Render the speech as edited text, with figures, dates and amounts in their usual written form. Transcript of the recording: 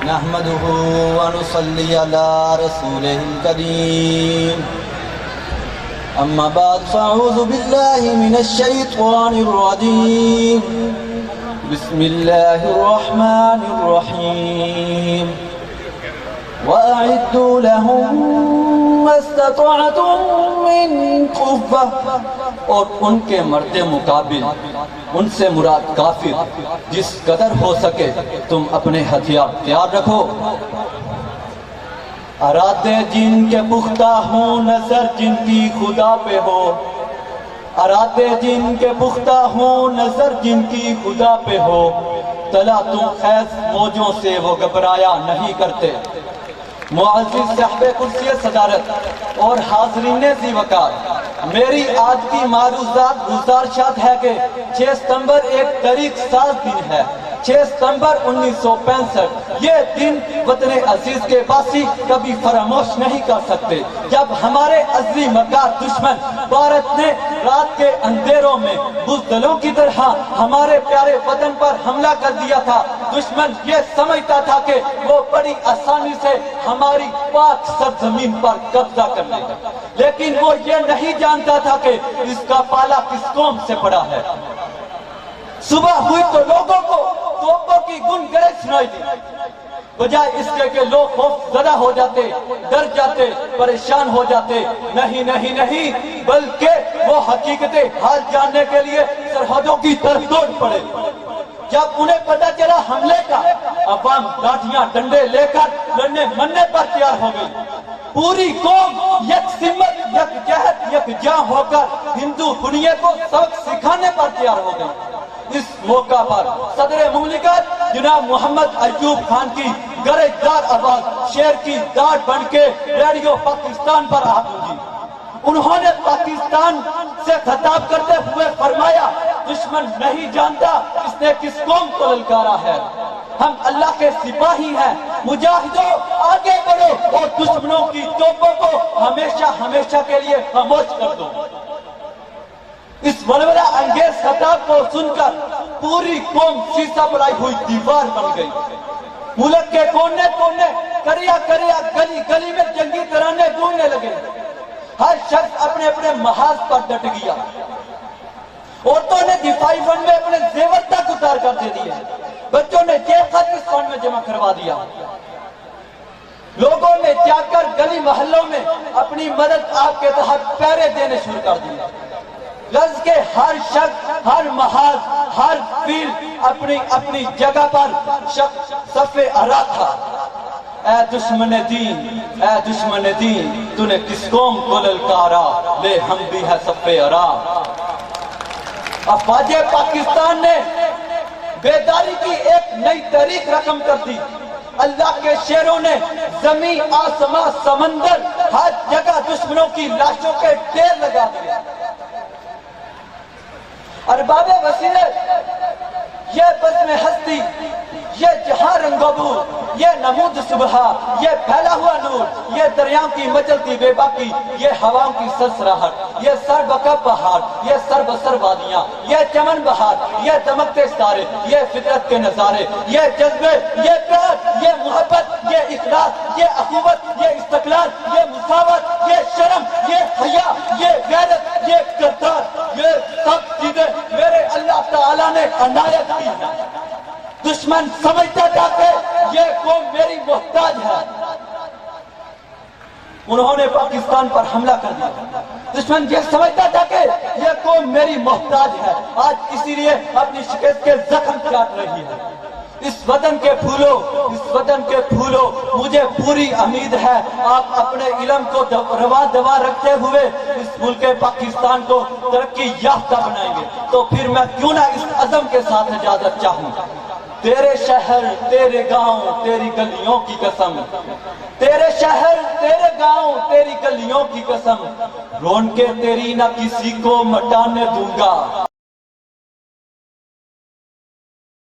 نحمده ونصلي على رسوله الكريم أما بعد فأعوذ بالله من الشيطان الرجيم بسم الله الرحمن الرحيم وأعدوا لهم ما استطعتم من قوة اور ان کے مرد مقابل ان سے مراد کافر جس قدر ہو سکے تم اپنے ہتھیار تیار رکھو ارادے جن کے پختہ ہوں نظر جن کی خدا پہ ہو ارادے جن کے پختہ ہوں نظر جن کی خدا پہ ہو تلا تم خیز موجوں سے وہ گھبرایا نہیں کرتے معزز صاحب کرسی صدارت اور حاضرین ذی وقار میری آج کی معروضات گزارشات ہے کہ 6 ستمبر ایک تاریخ ساز دن ہے 6 ستمبر 1965 یہ دن وطن عزیز کے باسی کبھی فراموش نہیں کر سکتے جب ہمارے عزی مکار دشمن بھارت نے رات کے اندھیروں میں بزدلوں کی طرح ہمارے پیارے وطن پر حملہ کر دیا تھا دشمن یہ سمجھتا تھا کہ وہ بڑی آسانی سے ہماری پاک سرزمین پر قبضہ کر لے گا لیکن وہ یہ نہیں جانتا تھا کہ اس کا پالا کس قوم سے پڑا ہے صبح ہوئی تو لوگوں کو توپوں کی گنگرج سنائی دی بجائے اس کے کہ لوگ خوف زدہ ہو جاتے ڈر جاتے پریشان ہو جاتے نہیں بلکہ وہ حقیقت حال جاننے کے لیے سرحدوں کی طرف دوڑ پڑے جب انہیں پتہ چلا حملے کا عوام لاٹھیاں ڈنڈے لے کر لڑنے مرنے پر تیار ہو گئی پوری قوم یک سمت یک جہد یک جاں ہو کر ہندو دنیا کو سبق سکھانے پر تیار ہو گئی اس موقع پر صدر مملکت جناب محمد ایوب خان کی گرجدار آواز شیر کی داڑھ بن کے ریڈیو پاکستان پر آ گئی انہوں نے پاکستان سے خطاب کرتے ہوئے فرمایا دشمن نہیں جانتا اس نے کس قوم کو للکارا ہے ہم اللہ کے سپاہی ہیں مجاہدوں آگے بڑھو اور دشمنوں کی توپوں کو ہمیشہ کے لیے خاموش کر دو اس ولولہ انگیز خطاب کو سن کر پوری قوم سیسا بڑھائی ہوئی دیوار بن گئی ملک کے کونے کریا گلی میں جنگی ترانے گونجنے لگے ہر شخص اپنے محاذ پر ڈٹ گیا عورتوں نے دفاعی فنڈ میں اپنے زیور تک اتار کر دے دیے بچوں نے جیب خط اس فنڈ میں جمع کروا دیا لوگوں نے جا کر گلی محلوں میں اپنی مدد آپ کے تحت پیرے دینے شروع کر دیے لفظ کے ہر شخص ہر محاذ ہر فیل اپنی جگہ پر صف ارا تھا اے دشمن دین تو نے کس قوم کو للکارا لے ہم بھی ہے صف ارا افواج پاکستان نے بیداری کی ایک نئی تاریخ رقم کر دی اللہ کے شیروں نے زمین آسمان سمندر ہر جگہ دشمنوں کی لاشوں کے ڈھیر لگا دیا ارباب بصیرت یہ بزم ہستی یہ جہاں رنگبو یہ نمود صبح یہ پھیلا ہوا نور یہ دریاؤں کی مچلتی بے باکی یہ ہواؤں کی سرسراہٹ یہ سر بکب پہاڑ یہ سر بسر وادیاں یہ چمن بہار یہ دمکتے ستارے یہ فطرت کے نظارے یہ جذبے یہ پیار یہ محبت یہ اخلاص یہ اخوت یہ استقلال یہ مساوات یہ شرم یہ حیا یہ غیرت یہ کردار یہ سب چیزیں میرے اللہ تعالیٰ نے عنایت کی ہیں دشمن سمجھتا تھا کہ یہ قوم میری محتاج ہے انہوں نے پاکستان پر حملہ کر دیا دشمن یہ سمجھتا تھا کہ یہ قوم میری محتاج ہے آج اسی لیے اپنی شکست کے زخم چاٹ رہی ہے اس وطن کے پھولوں مجھے پوری امید ہے آپ اپنے علم کو رواں رکھتے ہوئے اس ملک پاکستان کو ترقی یافتہ بنائیں گے تو پھر میں کیوں نہ اس عزم کے ساتھ اجازت چاہوں تیرے شہر تیرے گاؤں تیری گلیوں کی قسم تیرے شہر تیرے گاؤں تیری گلیوں کی قسم رون کے تیری نہ کسی کو مٹانے دوں گا